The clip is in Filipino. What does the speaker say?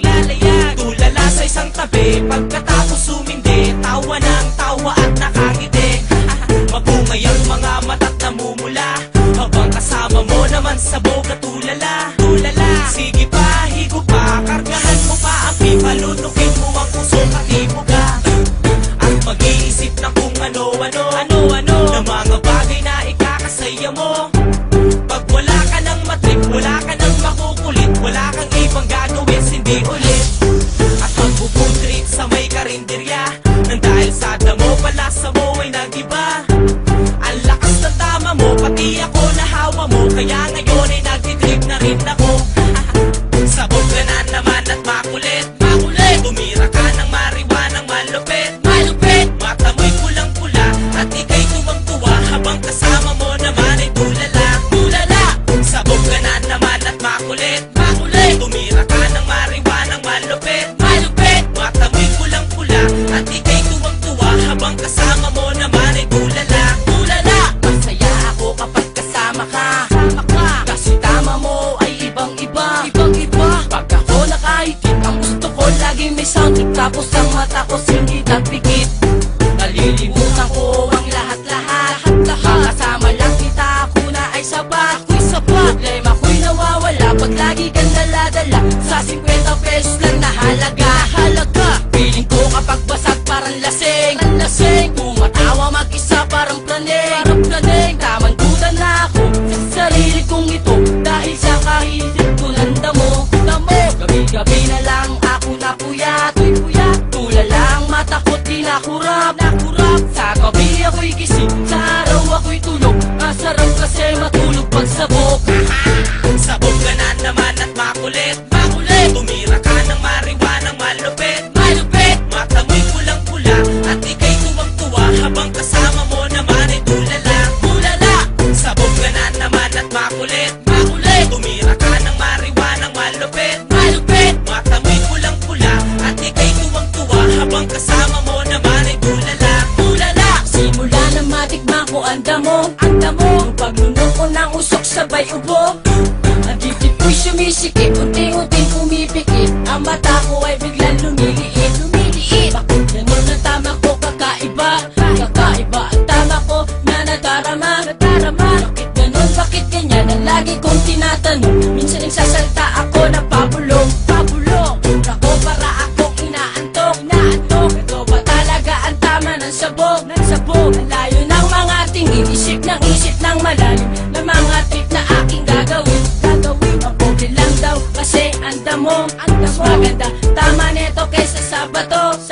naglalayag, tulala sa isang tabi. Pagkatapos sumindi, tawa ng tawa at nakangiti. Mabungay ang mga mata't namumula, habang kasama mo naman sabog at tulala. Sige pa, higo pa, kargahan mo pa ang pipa, lunukin mo ang pusong katibuga. At mag-iisip ng kung ano-ano na mga bagay na ikakasaya mo. Pag wala ka ng matrip, wala ka ng makukulit, wala kang ibang gagawin, hindi ulit. At mag-food trip sa may karinderya, nang dahil sa damo, palasa mo ay nag-iba. Ang lakas ng tama mo, pati ako nahawa mo, kaya ngayon ay nagtitrip na rin ako. Sabog ka na naman at makulit, tumira ka ng mariwanang malupit. Mata mo'y pulang-pula at ika'y tuwang-tuwa, habang kasama mo naman ay tulala. Sabog ka na naman at makulit, tumira ka ng mariwanang malupit. Mata mo'y pulang-pula at ika'y tuwang-tuwa, habang kasama mo naman ay tulala. Masaya ako kapag kasama ka, kasi tama mo ay ibang-iba. Pag ako nakahigit, ang gusto ko lagi may soundtrack, tapos ang mata ko singit at pikit. Nalilimutan ko ang lahat-lahat, kasama lang kita, ako na ay sapat. Problema ko'y nawawala pag lagi kang dala-dala sa 50 pesos lang na halaga. Piling ko kapag basag parang lasing, tumatawa mag-isa parang praning. Tamang duda na ako sa sarili kong ito, dahil sa kahilit ko ng damo. Gabi-gabi na lang ako napuyat, tulala ang mata ko't di nakurap. Sa gabi ako'y gising, sa araw ako'y tulog. Masarap kasi matulog pag sabog. Sabog ka na naman at makulit, tumira ka ng mariwanang malupit. Mata mo'y pulang-pula at ika'y tuwang-tuwa, habang kasama mo naman ay tulala. Sabog ka na naman at makulit, tumira ka ng mariwanang malupit. Mata mo'y pulang-pula at ika'y tuwang-tuwa, habang kasama mo naman ay tulala. Simula na matikman ko ang damo, yung paglunok ko ng usok sabay ubo. Ang dibdib ko'y sumisikip, unti-unting pumipikit, ang mata ko ay biglang lumiliit. Bakit ganun ang tama ko kakaiba ang tama ko na nadarama. Bakit ganun, bakit ganyan ang lagi kong tinatanong? Minsan nagsasalta ako na pabulong. Ako para akong inaantok. Ito ba talaga ang tama ng sabog? Ang layo ng mga tingin, isip ng malalim na mga trip na aking gagawin. Mabuti lang daw kasi ang damo, mas maganda tama neto kaysa sa bato.